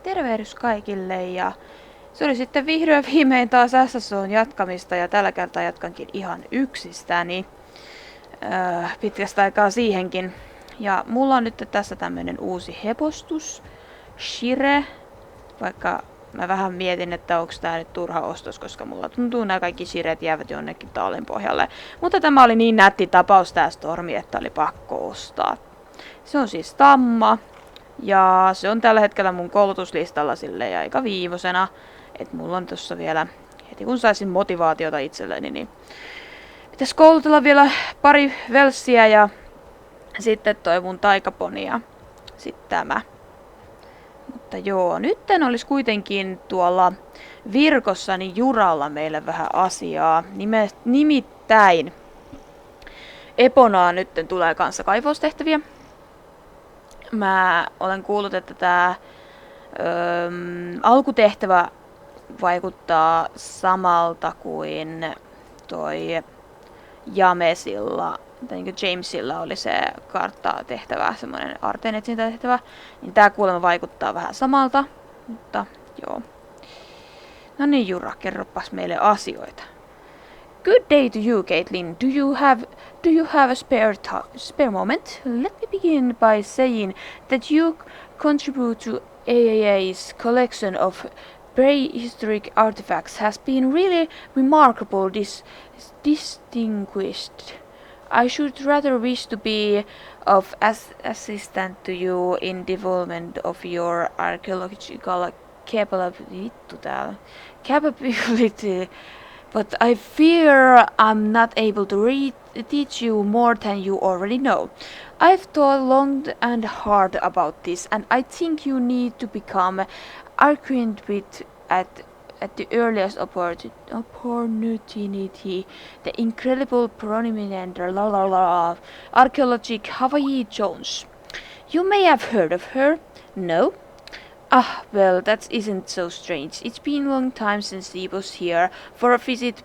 Tervehdys kaikille ja se oli sitten vihdoin viimein taas SSOn jatkamista ja tällä kertaa jatkankin ihan yksistäni. Pitkästä aikaa siihenkin. Ja mulla on nyt tässä tämmönen uusi hepostus, Shire, vaikka mä vähän mietin, että onko tää nyt turha ostos, koska mulla tuntuu nämä kaikki Shiret jäävät jonnekin tallin pohjalle. Mutta tämä oli niin nätti tapaus tää Stormi, että oli pakko ostaa. Se on siis tamma. Ja se on tällä hetkellä mun koulutuslistalla silleen aika viivosena. Että mulla on tossa vielä, heti kun saisin motivaatiota itselleni, niin pitäisi koulutella vielä pari velssiä ja sitten toi mun taikaponi ja sitten tämä. Mutta joo, nytten olisi kuitenkin tuolla Virkossani Juralla meille vähän asiaa. Nimittäin Eponaan nytten tulee kanssa kaivaustehtäviä. Mä olen kuullut, että tää alkutehtävä vaikuttaa samalta kuin toi Jamesilla, tai niin kuin Jamesilla oli se karttatehtävä, semmoinen aarteen etsintätehtävä, niin tää kuulemma vaikuttaa vähän samalta, mutta joo. No niin Jura, kerropas meille asioita. Good day to you, Caitlin. Do you have a spare moment? Let me begin by saying that you contribute to AAA's collection of prehistoric artifacts has been really remarkable, distinguished. I should rather wish to be of assistance to you in development of your archaeological capability. But I fear I'm not able to teach you more than you already know. I've thought long and hard about this, and I think you need to become acquainted with at the earliest opportunity the incredible prominent archaeologist Hawaii Jones. You may have heard of her, no? Ah, well, that isn't so strange. It's been a long time since she was here for a visit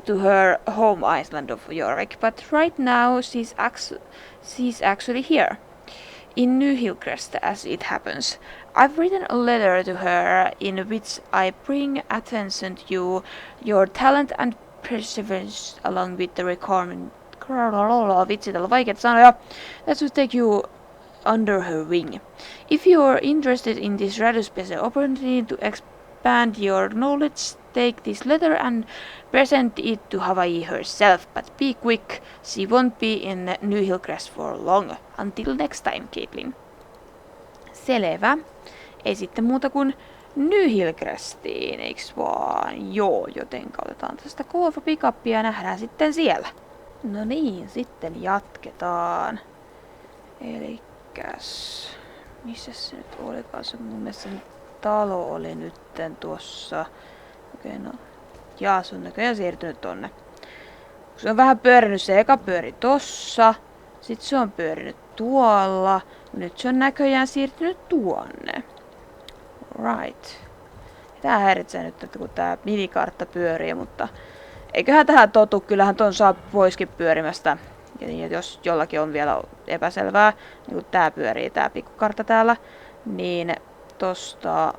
to her home island of York, but right now she's actually here. In New Hillcrest, as it happens. I've written a letter to her in which I bring attention to your talent and perseverance along with the requirement that should take you under her wing. If you are interested in this rather special opportunity to expand your knowledge, take this letter and present it to Hawaii herself. But be quick, she won't be in New Hillcrest for long. Until next time, Caitlin. Selvä. Ei sitten muuta kuin New Hillcrestiin, eiks vaan? Joo, joten otetaan tästä Call for Pickupia ja nähdään sitten siellä. No niin, sitten jatketaan. Elikäs, missä se nyt olikaan? Se mun mielestä se talo oli nytten tuossa. Okei, no. Jaa, se on näköjään siirtynyt tonne. Se on vähän pyörinyt, se eka pyöri tossa. Sitten se on pyörinyt tuolla. Nyt se on näköjään siirtynyt tuonne. Right. Tää häiritsee nyt, että kun tää minikartta pyörii, mutta eiköhän tähän totu. Kyllähän ton saa poiskin pyörimästä. Ja jos jollakin on vielä epäselvää, niin kun tää pyörii, tää pikkukartta täällä, niin tosta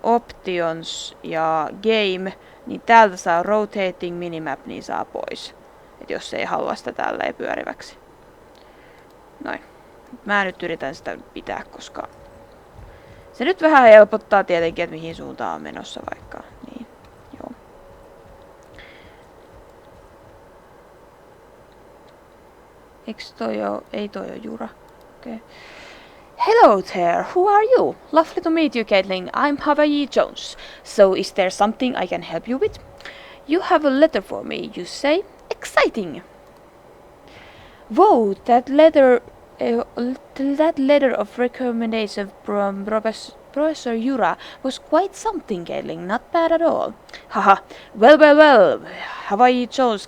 Options ja Game, niin täältä saa Rotating Minimap, niin saa pois. Et jos ei halua sitä tälleen pyöriväksi. Noin. Mä nyt yritän sitä pitää, koska se nyt vähän helpottaa tietenkin, että mihin suuntaan on menossa vaikka. Niin, joo. Eiks toi oo? Ei toi oo Jura. Okei. Okay. Hello there, who are you? Lovely to meet you, Caitlin. I'm Hawaii Jones. So is there something I can help you with? You have a letter for me, you say? Exciting! Whoa, that letter of recommendation from Professor Jura was quite something, Caitlin. Not bad at all. Haha. Well. Hawaii Jones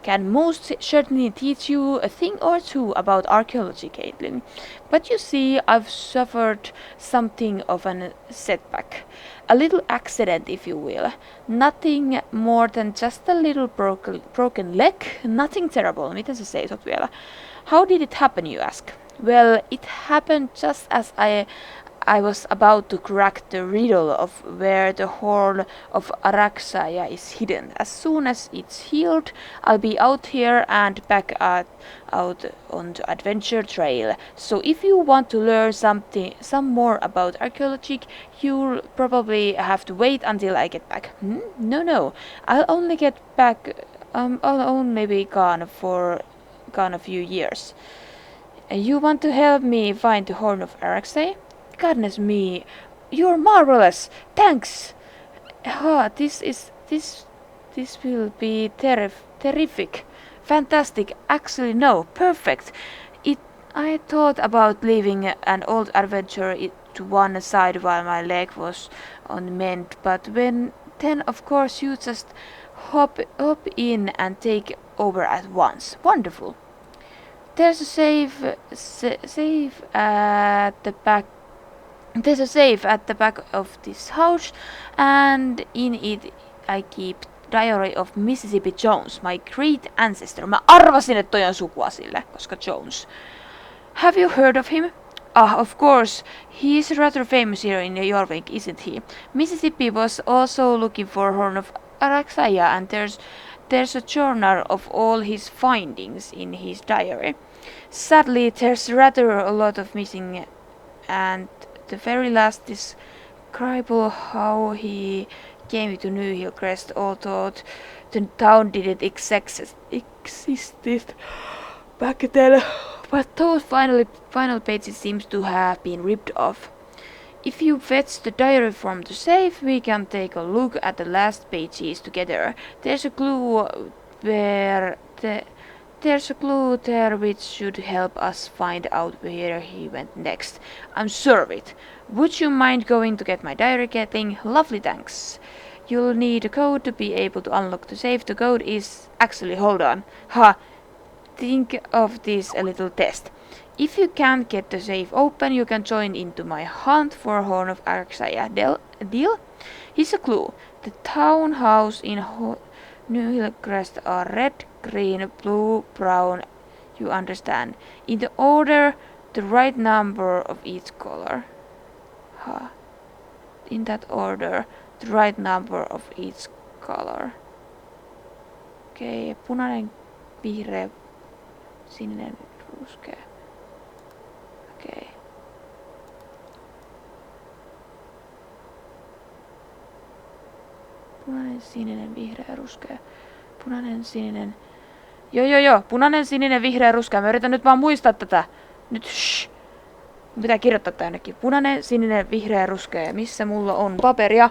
can most certainly teach you a thing or two about archaeology, Caitlin. But you see, I've suffered something of a setback. A little accident, if you will. Nothing more than just a little broken leg. Nothing terrible. Miten sä seisot vielä? How did it happen, you ask? Well, it happened just as I was about to crack the riddle of where the horn of Araxaya is hidden. As soon as it's healed, I'll be out here and back out on the adventure trail. So if you want to learn some more about archaeology, you'll probably have to wait until I get back. No. I'll only get back. I'll only be gone a few years. You want to help me find the horn of Araxay? Goodness me, you're marvelous. Thanks. This will be terrific. Fantastic. Actually, no, perfect. I thought about leaving an old adventure to one side while my leg was on mend, but then of course you just hop in and take over at once. Wonderful. There's a safe at the back. There's a safe at the back of this house, and in it I keep diary of Mississippi Jones, my great ancestor. Mä arvasin, että toi on sukua sille, koska Jones. Have you heard of him? Of course. He's rather famous here in Jorvik, isn't he? Mississippi was also looking for Horn of Araxaya, and there's a journal of all his findings in his diary. Sadly, there's rather a lot of missing, and the very last describable how he came to New Hillcrest, although the town didn't exist back then. But those final pages seems to have been ripped off. If you fetch the diary from the safe, we can take a look at the last pages together. There's a clue there which should help us find out where he went next. I'm sure of it. Would you mind going to get my diary, Kathleen? Lovely, thanks. You'll need a code to be able to unlock the safe. The code is actually, hold on. Think of this a little test. If you can't get the safe open, you can join into my hunt for Horn of Araxaya. Deal? Here's a clue. The townhouse in New Hillcrest are red, green, blue, brown. You understand. In the order, the right number of each color. In that order, the right number of each color. Okay, punainen, vihreä, sininen, ruskea. Okay. Punainen, sininen, vihreä, ruskea. Punainen, sininen. Joo. Punainen, sininen, vihreä, ruskea. Mä yritän nyt vaan muistaa tätä. Nyt shh. Mun pitää kirjoittaa tää jonnekin. Punainen, sininen, vihreä, ruskea. Missä mulla on paperia?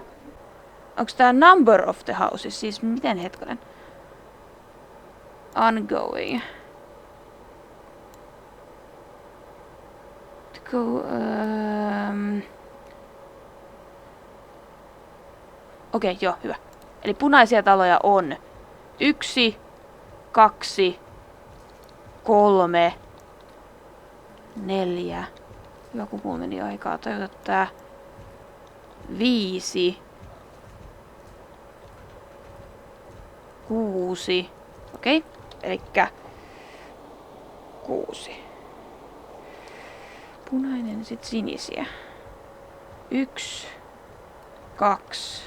Onks tää number of the houses? Siis miten hetkonen? Ongoing. Okei, joo, hyvä. Eli punaisia taloja on 1, 2, 3, 4. Hyvä, kun mulla meni aikaa tajuta tää. 5, 6. Okei, elikkä 6. Punainen, sit sinisiä. 1, 2,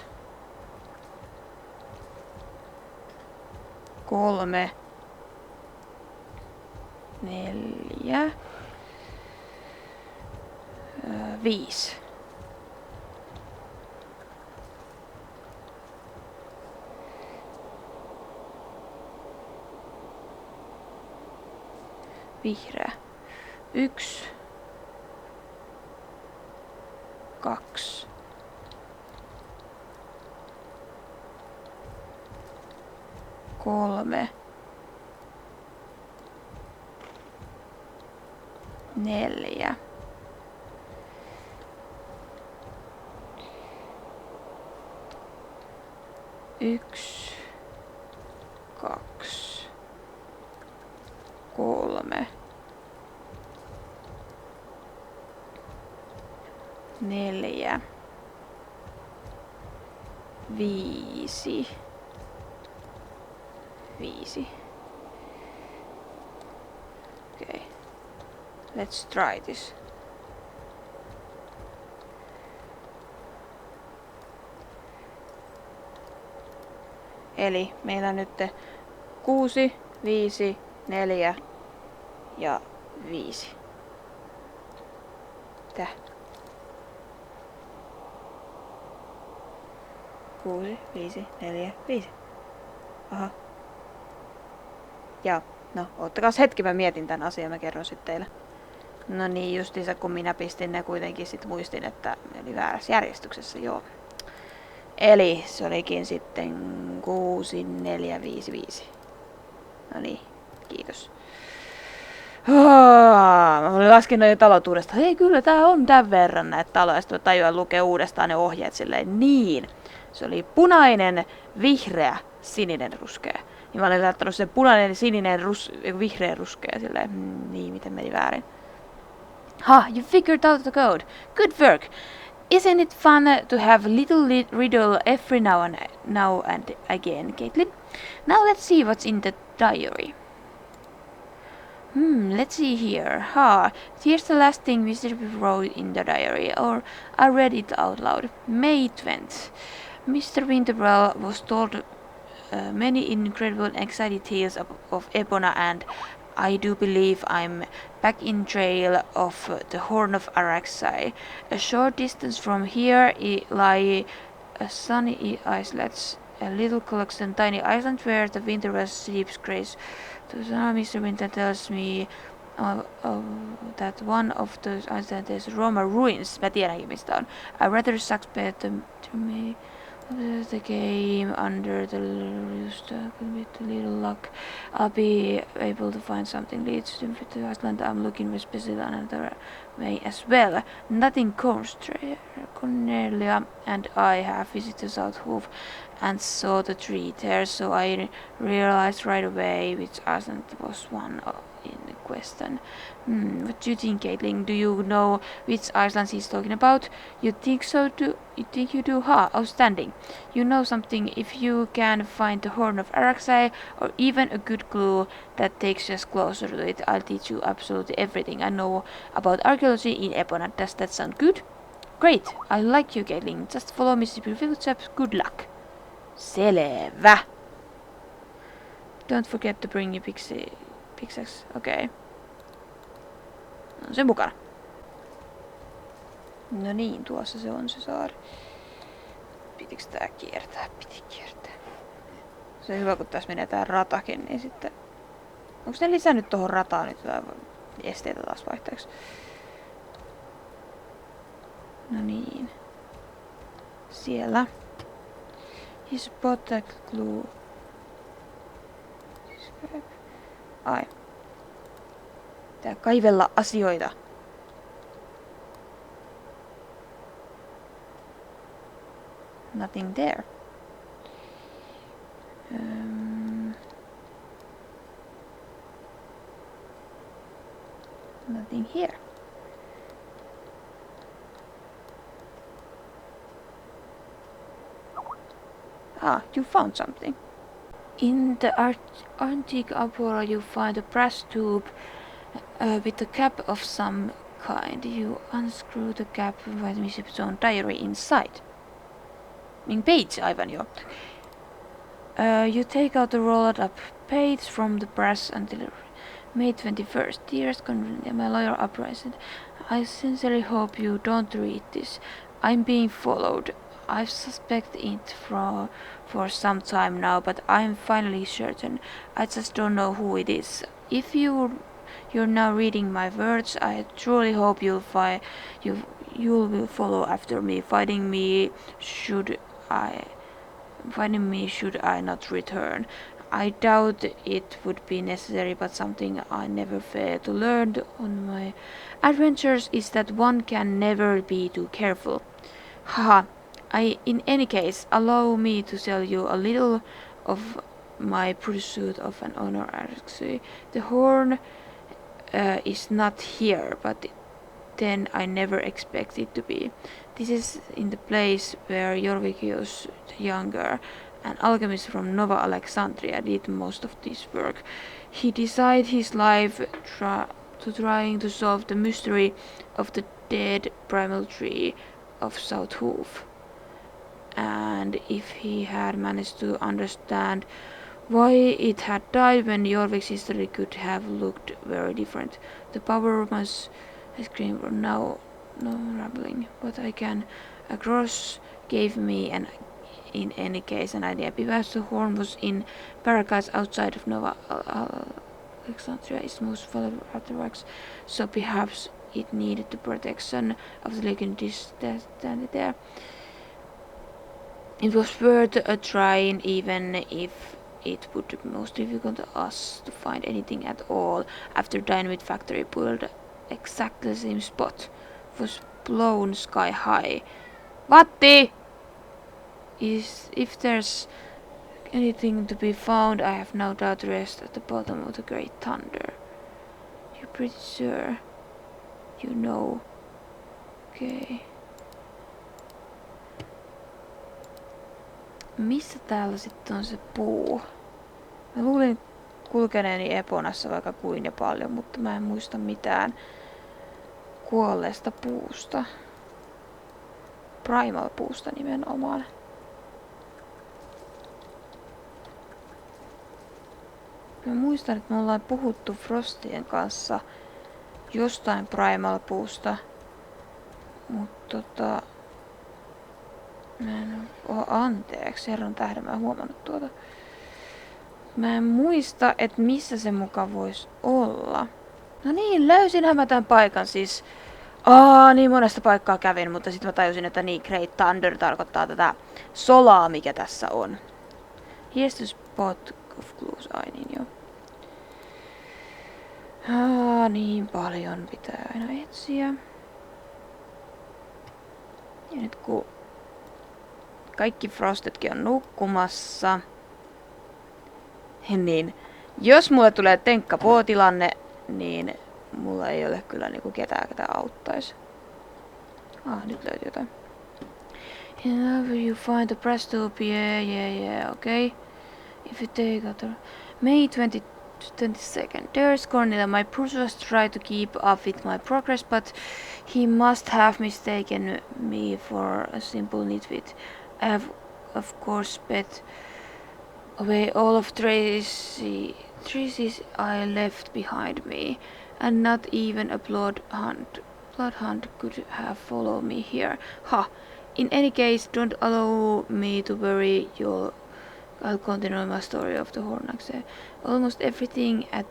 3, 4, 5. Vihreä. 1, 2, 3, 4. 1, 2, 3, 4, 5. 5. Okay. Let's try this. Eli meillä on nyt 6, 5, 4 ja 5. Tää. 6, 5, 4, 5. Aha. Joo. No, oottakaas hetki, mä mietin tän asian, mä kerron sit teille. No niin, justiinsa kun minä pistin ne kuitenkin sit muistin, että ne oli väärässä järjestyksessä, joo. Eli se olikin sitten 6, 4, 5, 5. No niin, kiitos. Mä olin laskenut jo talotuudesta. Hei, kyllä tää on tämän verran näitä taloja. Sitten mä tajuan lukea uudestaan ne ohjeet silleen. Niin. Se oli punainen, vihreä, sininen, ruskea. Niin mä olin laittanut sen punainen, sininen, vihreä, ruskea silleen. Niin, miten meni väärin. You figured out the code. Good work. Isn't it fun to have a little riddle every now and again, Caitlin? Now let's see what's in the diary. Let's see here. Here's the last thing Mississippi wrote in the diary, or I read it out loud. May 20th. Mr. Winterwell was told many incredible and exciting tales of Epona, and I do believe I'm back in trail of the Horn of Araxai. A short distance from here lie sunny islets, a little collection tiny island where the winter sleeps grace. Mr. Winter tells me that one of those islands is Roma ruins. Mä tiedänkin mistä on. I rather suspect to me the game under the with a little luck. I'll be able to find something leads to the island. I'm looking for special another way as well. Nothing Cornelia and I have visited South Hoof and saw the tree there, so I realized right away which island was one in question. What do you think, Caitlin? Do you know which islands he's talking about? You think so? You think you do? Outstanding. You know something if you can find the Horn of Araxai, or even a good clue that takes us closer to it. I'll teach you absolutely everything I know about archaeology in Epona. Does that sound good? Great. I like you, Caitlin. Just follow Mississippi footsteps. Good luck. Selvä. Don't forget to bring your pickaxe. Okay. On se mukana. No niin, tuossa se on se saari. Pitikö tää kiertää? Piti kiertää. Se on hyvä, kun tässä menee tää ratakin, niin sitten... Onko ne lisännyt tohon rataan nyt jotain esteitä taas vaihteeksi? No niin. Siellä. His protect clue. Ai. Pitää kaivella asioita. Nothing there. Nothing here. You found something. In the antique Apora you find a brass tube with a cap of some kind. You unscrew the cap with Mississippi Jonesin diary inside. Page, aivan jo. You take out the rolled up page from the press until May 21st. Dearest Cornelia, my lawyer uprising. I sincerely hope you don't read this. I'm being followed. I've suspected it for some time now, but I'm finally certain. I just don't know who it is. If you're now reading my words, I truly hope you will follow after me, finding me should I not return. I doubt it would be necessary, but something I never fail to learn on my adventures is that one can never be too careful. In any case, allow me to tell you a little of my pursuit of an honor. Actually, the horn is not here, but then I never expect it to be. This is in the place where Jorvikius the Younger, an alchemist from Nova Alexandria, did most of this work. He decided his life trying to solve the mystery of the dead primal tree of South Hoof. and if he had managed to understand why it had died when Jorvik's history could have looked very different. The power must scream now no rambling. What I can across gave me an in any case an idea. Because the horn was in paradise outside of Nova Alexandria is most valuable artifacts, so perhaps it needed the protection of the legendary standing there. It was worth a trying, even if it would be most difficult for us to find anything at all after Dynamite Factory pulled exactly the same spot. It was blown sky high. Vatti! If there's anything to be found, I have no doubt to rest at the bottom of the great thunder. You're pretty sure? You know. Okay. Missä täällä sitten on se puu? Mä luulin kulkeneeni Eponassa vaikka kuin ja paljon, mutta mä en muista mitään kuolleesta puusta. Primal puusta nimenomaan. Mä muistan, että me ollaan puhuttu Frostien kanssa jostain Primal puusta, mutta mä en anteeksi, herran tähden mä en huomannut tuota. Mä en muista, että missä se muka voisi olla. No niin, löysinhän mä tämän paikan siis. Niin monesta paikkaa kävin, mutta sitten mä tajusin, että niin Great Thunder tarkoittaa tätä solaa, mikä tässä on. Here's the spot of clues, ai niin joo. Niin paljon pitää aina etsiä. Ja nyt kun kaikki Frostedkin on nukkumassa, niin jos mulle tulee tenkkapoo-tilanne, niin mulla ei ole kyllä niinku ketään, ketä auttaisi. Nyt löytyy jotain. And you find the Prestopia, yeah, okay. If you take out the May 22nd. There's Cornelia. My pursuers try to keep up with my progress, but he must have mistaken me for a simple nitwit. I have, of course, bet away all of Tracy's I left behind me, and not even a bloodhound could have followed me here. Ha! In any case, don't allow me to worry. I'll continue my story of the Hornaxe. Almost everything at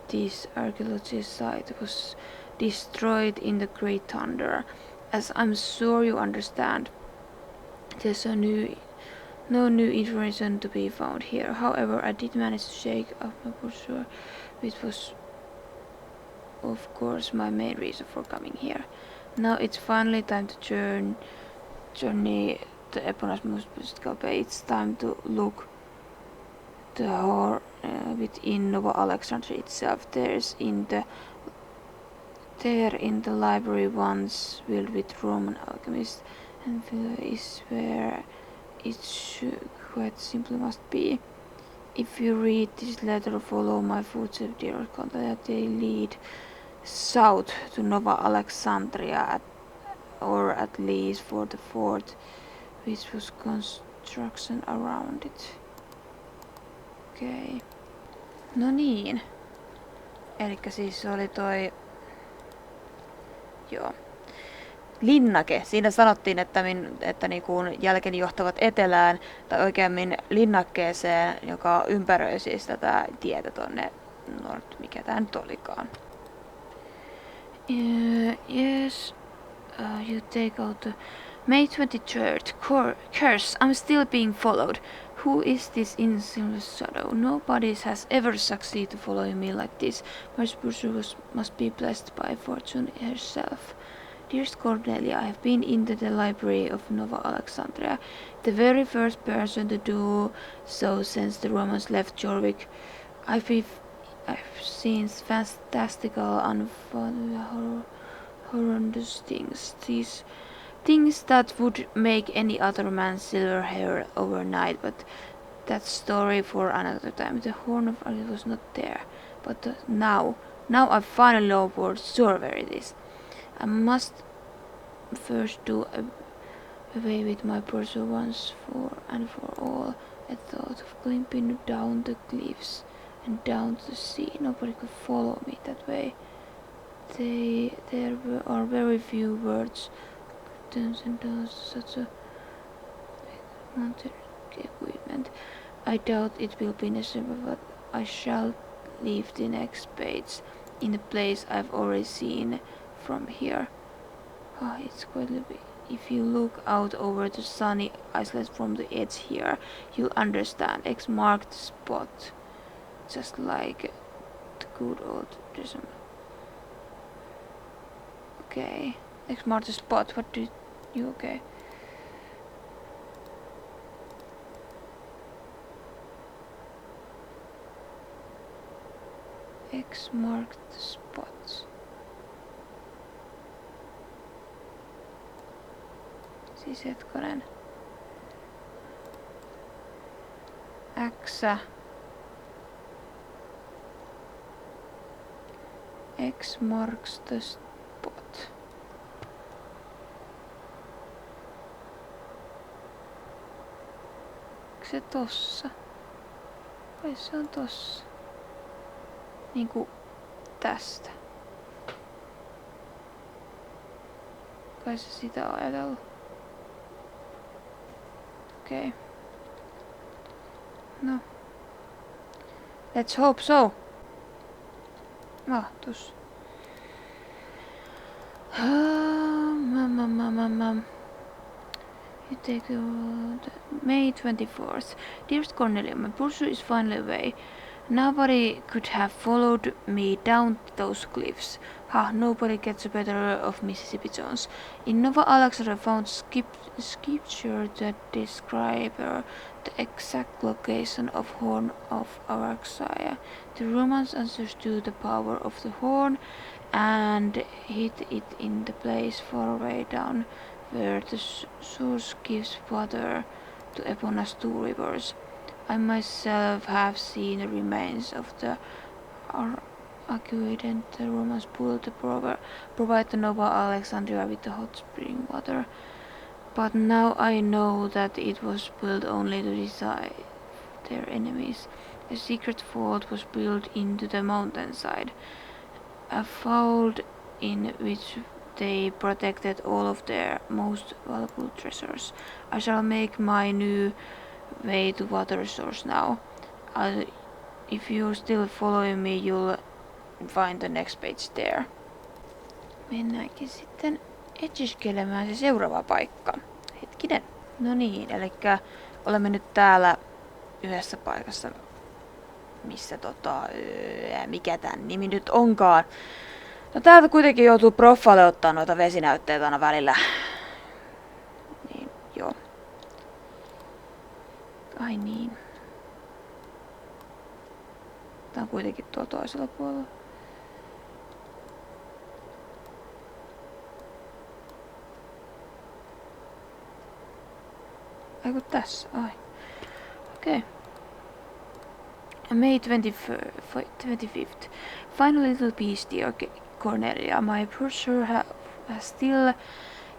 this archaeological site was destroyed in the Great Thunder. As I'm sure you understand, there's no new information to be found here. However, I did manage to shake up my pursuer, which was, of course, my main reason for coming here. Now it's finally time to journey the Epona's most mystical bay. It's time to look the horror within Nova Alexandria itself. There in the library once filled with Roman alchemists, and is where it should quite simply must be. If you read this letter, follow my footsteps, dear contact, they lead south to Nova Alexandria, or at least for the fort, which was construction around it. Okei. No niin. Elikkä siis se oli toi... Joo. Linnake. Siinä sanottiin, että niinku jälkeen johtavat etelään, tai oikeammin linnakkeeseen, joka ympäröi siis tätä tietä tonne mikä tää nyt olikaan. Yes, you take out the May 23rd. Curse, I'm still being followed. Who is this insidious shadow? Nobody has ever succeeded to follow me like this. My pursuer must be blessed by fortune herself. Dearest Cornelia, I have been into the library of Nova Alexandria, the very first person to do so since the Romans left Jorvik. I've seen fantastical, horrendous things. These things that would make any other man silver hair overnight, but that's story for another time. The horn of Argus was not there, but now I finally know for sure where it is. I must first do a away with my pursuit once for and for all. I thought of climbing down the cliffs and down to the sea. Nobody could follow me that way. There are very few words, curtains and doors, such a mountain equipment. I doubt it will be necessary, but I shall leave the next page in a place I've already seen from here. It's quite lovely. If you look out over the sunny islet from the edge here, you'll understand. X marked the spot, just like the good old December. Okay, X marked the spot. What do you? Okay. X marked the spot. Siis hetkonen. X marks the spot. Onko se tossa? Vai se on tossa? Niinku tästä. Kai se sitä on ajatellut. Okei. No. Let's hope so. Tossa. You take May 24th. Dearest Cornelia, my pursuit is finally away. Nobody could have followed me down those cliffs. Nobody gets a better of Mississippi Jones. In Nova Alexandria found scripture that describe the exact location of horn of Arvuuttelua. The Romans understood the power of the horn and hid it in the place far away down where the source gives water to Epona's two rivers. I myself have seen the remains of the aqueduct the Romans built to provide the Nova Alexandria with the hot spring water. But now I know that it was built only to deceive their enemies. A secret fort was built into the mountainside, a fort in which they protected all of their most valuable treasures. I shall make my new way to water source now. If you're still following me, you'll find the next page there. Mennäänkin sitten etsiskelemään se seuraava paikka. Hetkinen. No niin, elikkä olemme nyt täällä yhdessä paikassa, missä mikä tän nimi nyt onkaan. No täältä kuitenkin joutuu proffalle ottaa noita vesinäytteitä aina välillä. Niin, joo. Ai niin. Tää on kuitenkin tuolla toisella puolella. Aiku tässä, ai. Okei. May 25th. Final little piece, dear Cornelia. My brochure has still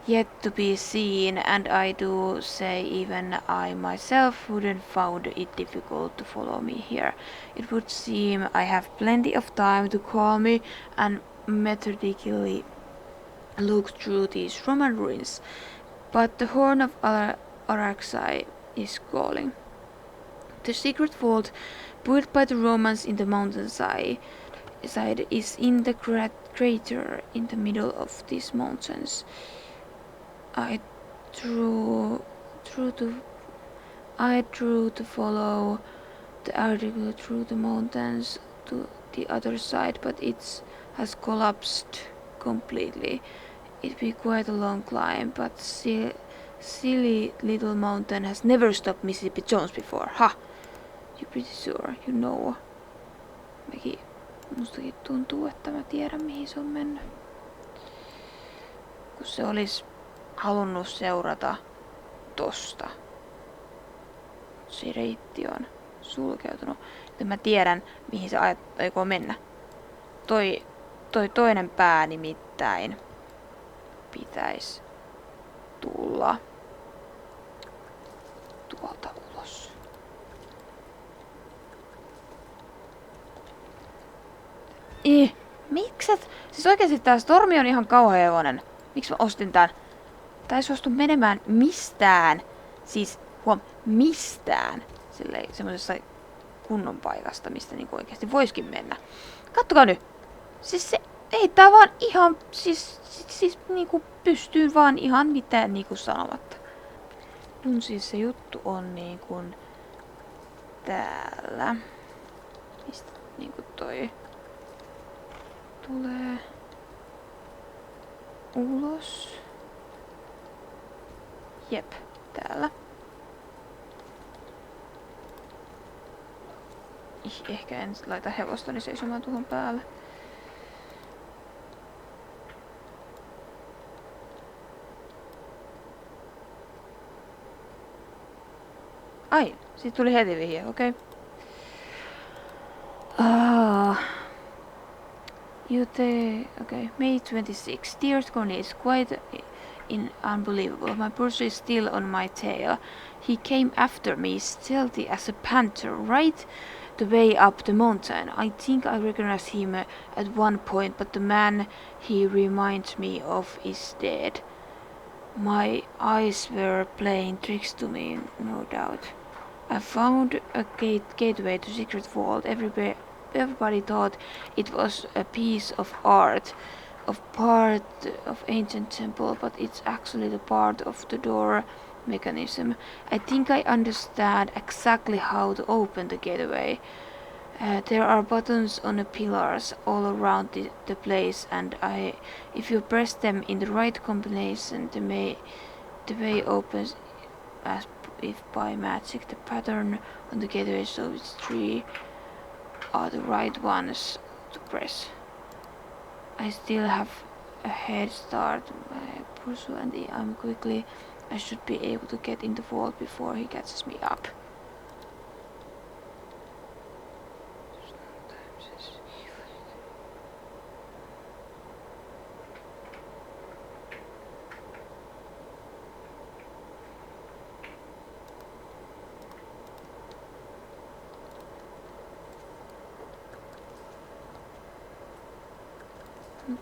yet to be seen, and I do say even I myself wouldn't found it difficult to follow me here. It would seem I have plenty of time to calmly and methodically look through these Roman ruins, but the horn of Arvuuttelua is calling. The secret vault built by the Romans in the mountainside is in the crater in the middle of these mountains. I drew to follow the article through the mountains to the other side, but it has collapsed completely. It'd be quite a long climb, but silly little mountain has never stopped Mississippi Jones before. You're pretty sure, you know. Mustakin tuntuu, että mä tiedän mihin se on mennyt. Kun se olisi halunnut seurata tosta. Se reitti on sulkeutunut. Joten mä tiedän mihin se aikoo mennä. Toi toinen pää nimittäin pitäisi tulla tuolta ulos. Mikset? Siis oikeesti tää Stormi on ihan kauhea hevonen. Miksi mä ostin tän? Tää ei suostu menemään mistään. Siis mistään. Silleen semmosessa kunnon paikasta, mistä niinku oikeesti voiskin mennä. Kattokaa nyt! Siis se heittää vaan ihan, siis niinku pystyy vaan ihan mitään niinku sanomatta. Mun siis se juttu on niinku täällä. Mistä niinku toi tulee ulos. Jep, täällä. Ehkä en laita hevostani seisomaan tuohon päälle. Ai, siitä tuli heti vihje, okei. Okay. May 26. Dear Connie, it's quite unbelievable. My pursuer is still on my tail. He came after me, stealthy as a panther, right the way up the mountain. I think I recognized him at one point, but the man he reminds me of is dead. My eyes were playing tricks to me, no doubt. I found a gateway to secret vault. Everybody thought it was a piece of art, of part of ancient temple, but it's actually the part of the door mechanism. I think I understand exactly how to open the gateway. There are buttons on the pillars all around the place, and if you press them in the right combination, the way opens as if by magic. The pattern on the gateway shows its three are the right ones to press. I still have a head start. My pursuit and I'm quickly. I should be able to get in the vault before he catches me up.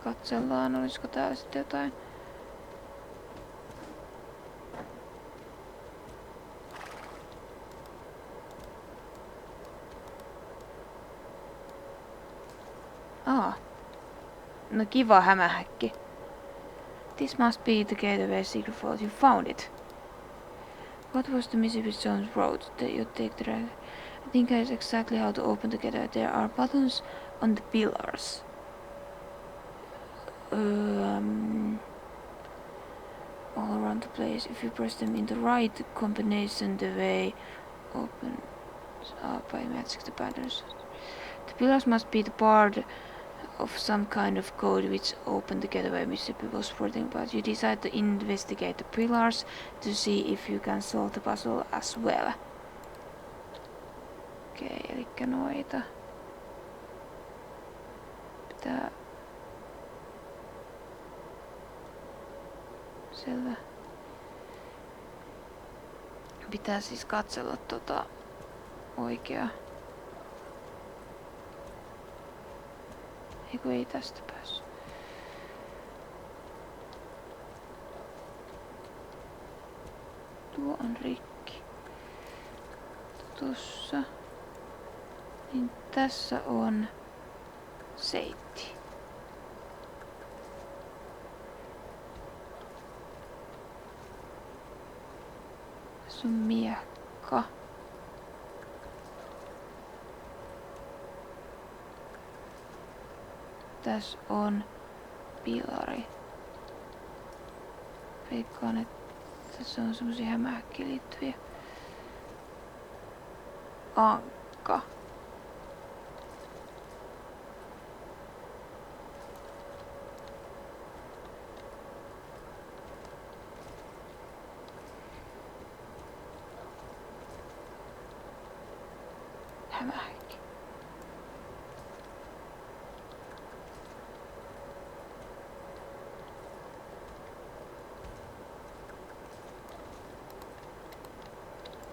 Katsellaan, olisiko täällä sitten jotain. No kiva hämähäkki. This must be the gateway secret vault. You found it. What was the Mississippi Jonesin road? You take the right. I think I know exactly how to open the gateway. There are buttons on the pillars. All around the place. If you press them in the right combination, the way opens up by magic the patterns. The pillars must be the part of some kind of code which opened the gateway Mississippi was sporting, but you decide to investigate the pillars to see if you can solve the puzzle as well. Okei, elikkä noita. Pitää. Selvä. Pitää siis katsella oikeaa. Eiku ei tästä päässyt. Tuo on rikki. Tossa. Niin tässä on seitti. Tässä on miekka. Tässä on pilari. Veikkaan, että tässä on semmosia hämähäkkiin liittyviä. Ankka. Hämähäkki.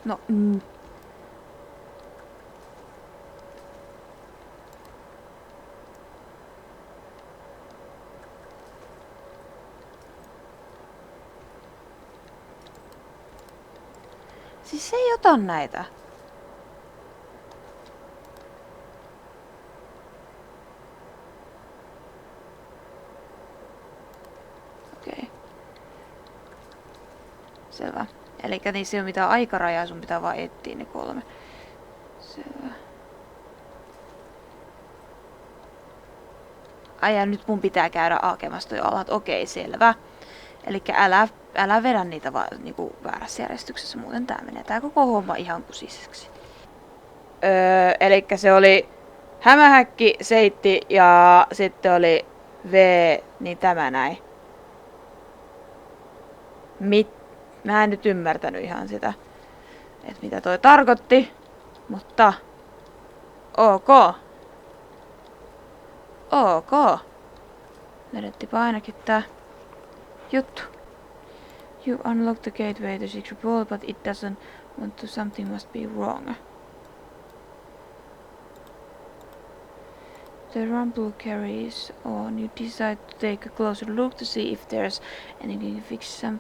No, Siis se ei ota näitä. Okei. Selvä. Elikkä niissä ei ole mitään aikarajaa, sun pitää vaan etsiä ne 3. Selvä. Ai ja nyt mun pitää käydä hakemassa toi alat. Okei, selvä. Elikkä älä vedä niitä vaan niinku väärässä järjestyksessä, muuten tää menee tää koko homma ihan kusiseksi. Elikkä se oli hämähäkki, seitti ja sitten oli V, niin tämä näin. Mä en nyt ymmärtänyt ihan sitä, että mitä toi tarkoitti, mutta ok. Ok. Vedettiinpä ainakin tää juttu. You unlock the gateway to secret vault, but it doesn't want to. Something must be wrong. The rumble carries on. You decide to take a closer look to see if there's anything to fix. Some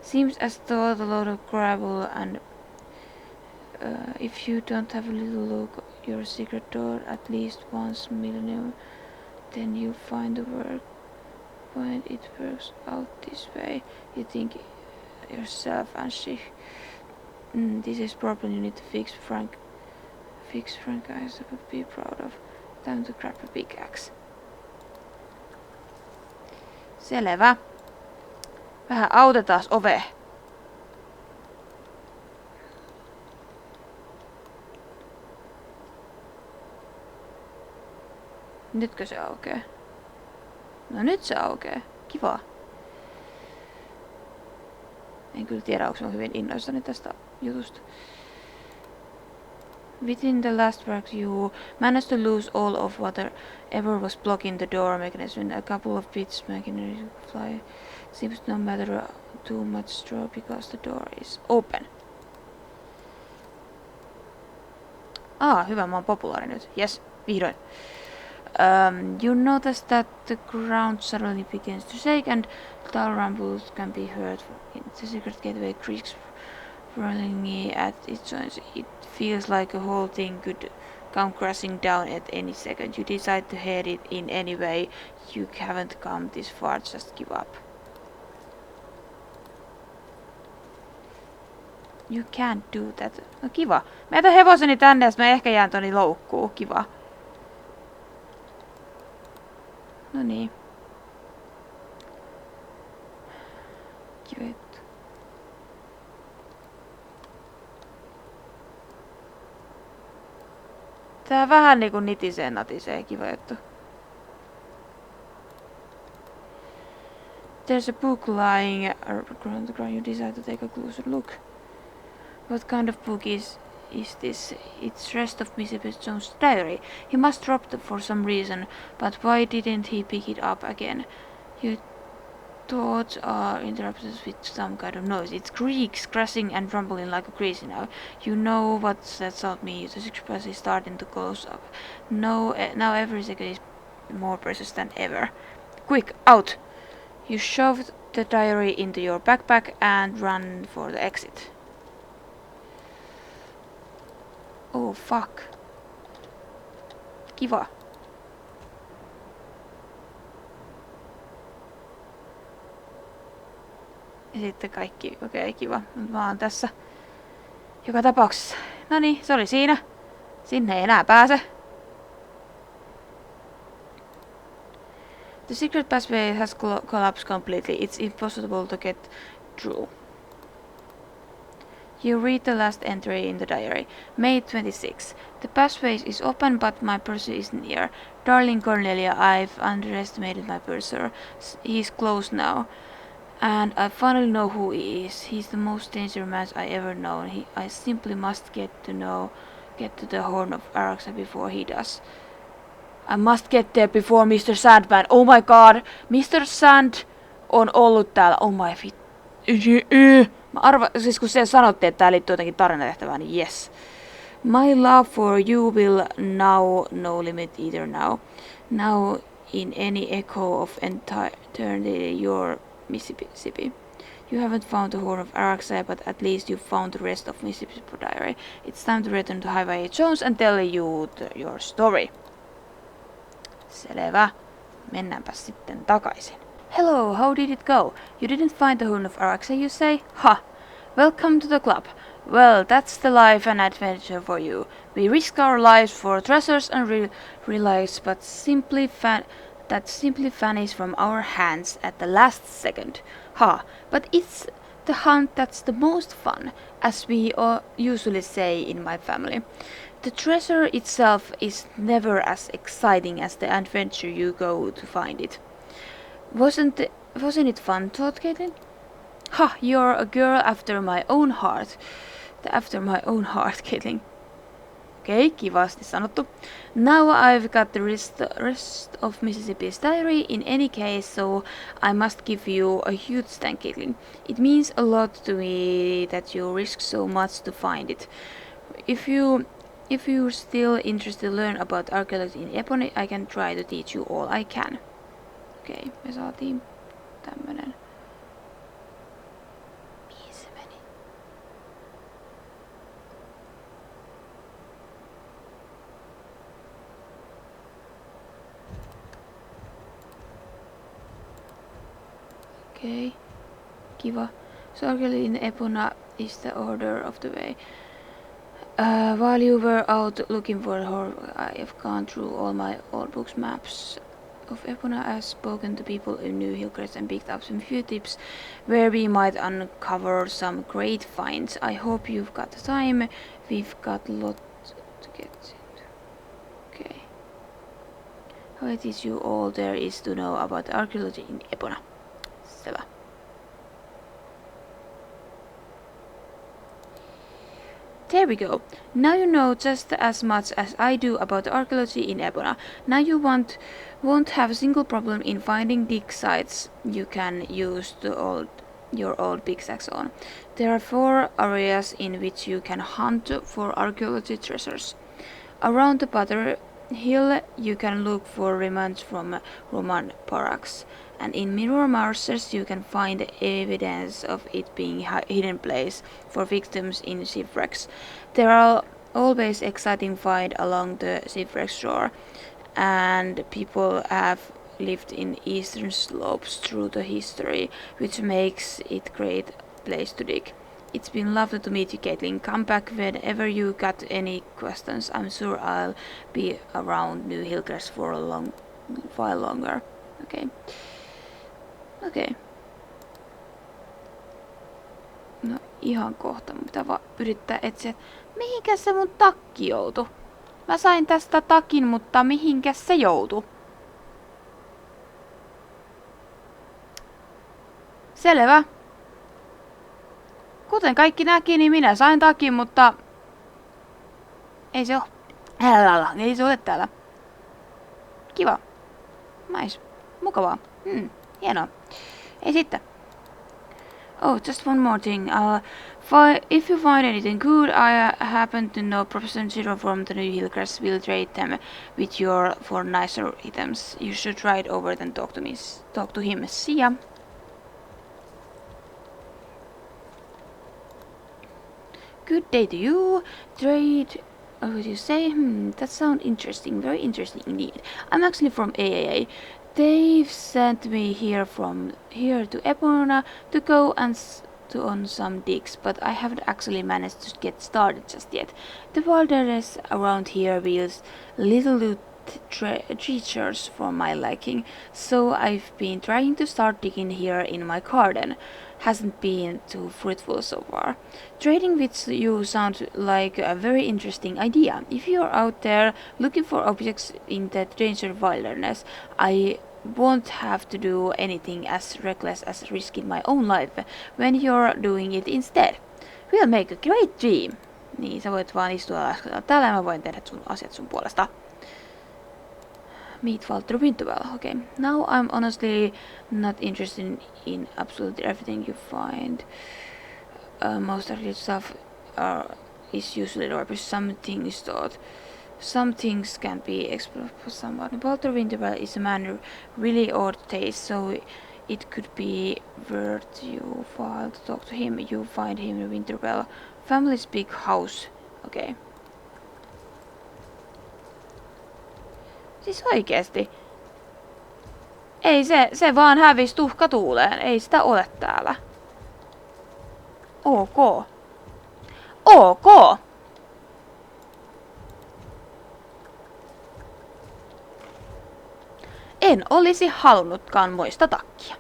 seems as though a load of gravel, and if you don't have a little look your secret door at least once millennium, then you find the work. When it works out this way, you think yourself and she. This is problem you need to fix. Frank eyes would be proud of. Time to grab a pickaxe. Selvä. Vähän autetaan ove. Nytkö se aukee? No nyt se aukee. Kiva. En kyllä tiedä, onko mä hyvin innoissani tästä jutusta. Within the last work you managed to lose all of whatever was blocking the door mechanism. A couple of bits machinery fly. Seems no matter too much straw because the door is open. Hyvä, mä oon populaari nyt. Yes, vihdoin. You notice that the ground suddenly begins to shake and dull rumbles can be heard. The secret gateway creaks rolling at its joints. It feels like the whole thing could come crashing down at any second. You decide to head it in anyway. You haven't come this far, just give up. You can't do that. No kiva. Mä jätän hevoseni tänne ja mä ehkä jään toni loukkuun. Kiva. No niin. Kiva juttu. Tää vähän niinku nitisee natisee. Kiva juttu. There's a book lying around the ground. You decide to take a closer look. What kind of book is this? It's rest of Mississippi Jonesin's diary. He must drop it for some reason, but why didn't he pick it up again? Your thoughts are interrupted with some kind of noise. It creaks, crashing and rumbling like a crazy now. You know what that sound means. The secret passage is starting to close up. Now every second is more precious than ever. Quick, out! You shove the diary into your backpack and run for the exit. Oh fuck. Kiva. Ja sitten kaikki, okei, kiva. Mä oon tässä joka tapauksessa. Noniin, se oli siinä. Sinne ei enää pääse. The secret passway has collapsed completely. It's impossible to get through. You read the last entry in the diary. May 26. The passway is open, but my purser isn't near. Darling Cornelia, I've underestimated my purser. He's close now. And I finally know who he is. He's the most dangerous man I ever known. I simply must get to the Horn of Araxa before he does. I must get there before Mr. Sandman. Oh my god! Mr. Sand on ollut täällä. Oh my fit. Siis kun se sanottiin, että tää liittyy jotenkin tarinatehtävään, niin yes. My love for you will now no limit either now. Now in any echo of eternity your Mississippi. You haven't found the horn of Araxia, but at least you've found the rest of Mississippi Diary. It's time to return to Highway Jones and tell you your story. Selvä. Mennäänpä sitten takaisin. Hello, how did it go? You didn't find the horn of Araxia, you say? Ha! Welcome to the club. Well, that's the life and adventure for you. We risk our lives for treasures and relics, but that simply vanish from our hands at the last second. Ha! But it's the hunt that's the most fun, as we usually say in my family. The treasure itself is never as exciting as the adventure you go to find it. Wasn't it fun, thought Caitlin? Ha! You're a girl after my own heart. After my own heart, Caitlin. Okei, kivasti sanottu. Now I've got the rest of Mississippi's diary in any case, so I must give you a huge thank, Caitlin. It means a lot to me that you risk so much to find it. If you're still interested to learn about archaeology in Ebony, I can try to teach you all I can. Okei, me saatiin tämmönen. Mihin se meni? Okei, kiva. So archaeology in Ebony is the order of the way. While you were out looking for her, I have gone through all my old books, maps of Ebony. I have spoken to people in New Hillcrest and picked up some few tips where we might uncover some great finds. I hope you've got the time. We've got a lot to get into. Okay. How it is you all there is to know about archaeology in Ebony. Selvä. There we go. Now you know just as much as I do about archaeology in Ebony. Now you won't have a single problem in finding dig sites you can use your old pickaxe on. There are 4 areas in which you can hunt for archaeology treasures. Around the Butter Hill you can look for remnants from Roman barracks, and in Mirror Marshes you can find evidence of it being a hidden place for victims in shipwrecks. There are always exciting finds along the shipwreck shore, and people have lived in eastern slopes through the history, which makes it a great place to dig. It's been lovely to meet you, Caitlin. Come back whenever you got any questions. I'm sure I'll be around New Hillcrest for a while longer. Okay. Okei. No ihan kohta, mun pitää vaan yrittää etsiä, mihinkäs se mun takki joutui. Mä sain tästä takin, mutta mihinkäs se joutui? Selvä. Kuten kaikki näki, niin minä sain takin, mutta ei se oo. Ei se ole täällä. Kiva. Nice. Mukavaa. Hienoa. Ei sitten. Oh, just one more thing. If you find anything good, I happen to know Professor Zero from the New Hillcrest will trade them with you for nicer items. You should ride over and talk to him. See ya. Good day to you. Trade. What would you say? That sounds interesting. Very interesting indeed. I'm actually from AAA. They've sent me here to Ebony to go on some digs, but I haven't actually managed to get started just yet. The wilderness around here wields little treasures for my liking, so I've been trying to start digging here in my garden. Hasn't been too fruitful so far. Trading with you sounds like a very interesting idea. If you're out there looking for objects in the dangerous wilderness, I won't have to do anything as reckless as risking my own life when you're doing it instead. We'll make a great team. Niin, sä voit vaan istua täällä ja mä voin tehdä sun asiat sun puolesta. Meet Walter Winterwell. Okay. Now I'm honestly not interested in absolutely everything you find. Most of your stuff is usually rubbish. Some things thought. Some things can be explored for someone. Walter Winterwell is a man who really odd taste, so it could be worth you while to talk to him. You find him in Winterwell family's big house. Okay. Siis oikeesti. Ei se vaan hävisi tuhka tuuleen. Ei sitä ole täällä. Ok. Ok. En olisi halunnutkaan moista takkia.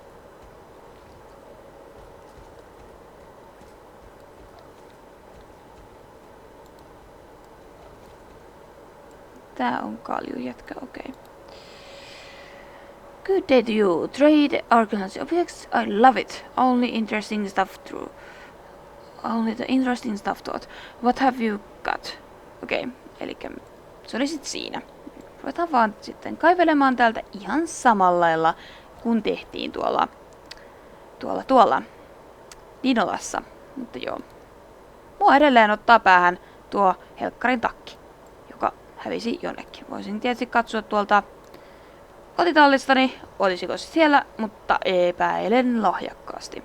Tää on kaljujätkä, okei. Okay. Good day to you. Trade archaeology objects. I love it. Only the interesting stuff thought. What have you got? Okei, okay. Elikkä se oli sit siinä. Ruvetaan vaan sitten kaivelemaan täältä ihan samalla lailla kun tehtiin tuolla Dinolassa. Mutta joo. Mua edelleen ottaa päähän tuo helkkarin takki, joka hävisi jonnekin. Voisin tietysti katsoa tuolta kotitallistani, olisiko se siellä, mutta epäilen lahjakkaasti.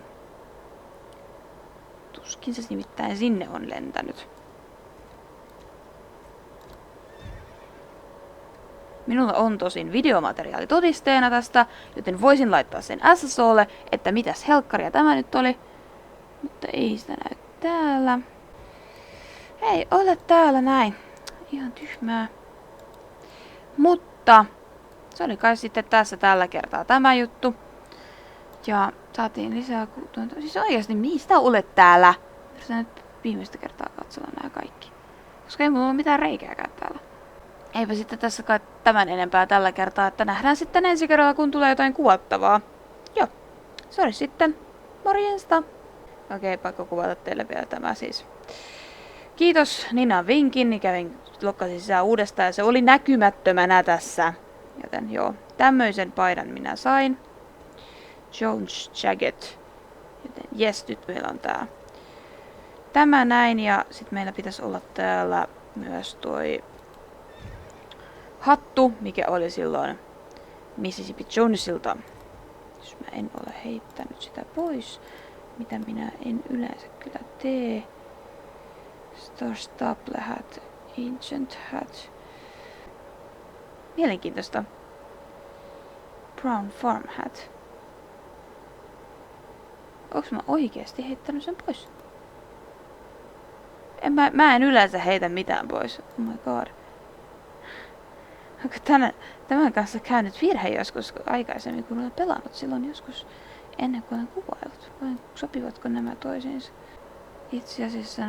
Tuskin se nimittäin sinne on lentänyt. Minulla on tosin videomateriaali todisteena tästä, joten voisin laittaa sen SSOlle, että mitäs helkkaria tämä nyt oli. Mutta ei sitä näy täällä. Ei ole täällä näin. Ihan tyhmää. Mutta se oli kai sitten tässä tällä kertaa tämä juttu. Ja saatiin lisää siis oikeasti mistä olet täällä? Yritän nyt viimeistä kertaa katsella nämä kaikki. Koska ei mulla ole mitään reikääkään täällä. Eipä sitten tässä kai tämän enempää tällä kertaa, että nähdään sitten ensi kerralla, kun tulee jotain kuvattavaa. Joo, se oli sitten. Morjesta! Okei, pakko kuvata teille vielä tämä siis. Kiitos Ninan vinkin, niin lokkasin sisään uudestaan ja se oli näkymättömänä tässä. Joten joo, tämmöisen paidan minä sain. Jones Jacket. Joten jes, nyt meillä on tämä näin ja sitten meillä pitäisi olla täällä myös toi hattu, mikä oli silloin Mississippi Jonesilta. Jos mä en ole heittänyt sitä pois, mitä minä en yleensä kyllä tee. Star Stable Hat, Ancient Hat. Mielenkiintoista. Brown Farm Hat. Onks mä oikeesti heittänyt sen pois? Mä en yleensä heitä mitään pois. Oh my god. Onko tämän kanssa käynyt virhe joskus aikaisemmin, kun olen pelannut silloin joskus ennen kuin olen kuvailut? Vai sopivatko nämä toisiinsa? Itse asiassa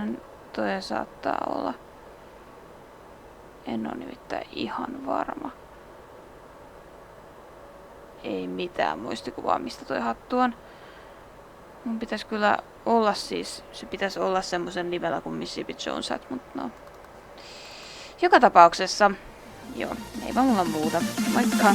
toi saattaa olla. En ole nimittäin ihan varma. Ei mitään muistikuvaa, mistä toi hattu on. Mun pitäisi kyllä olla siis, se pitäisi olla semmoisen nimellä kuin Mississippi Jonesin, mutta no. Joka tapauksessa, joo, eipä mulla muuta. Moikka!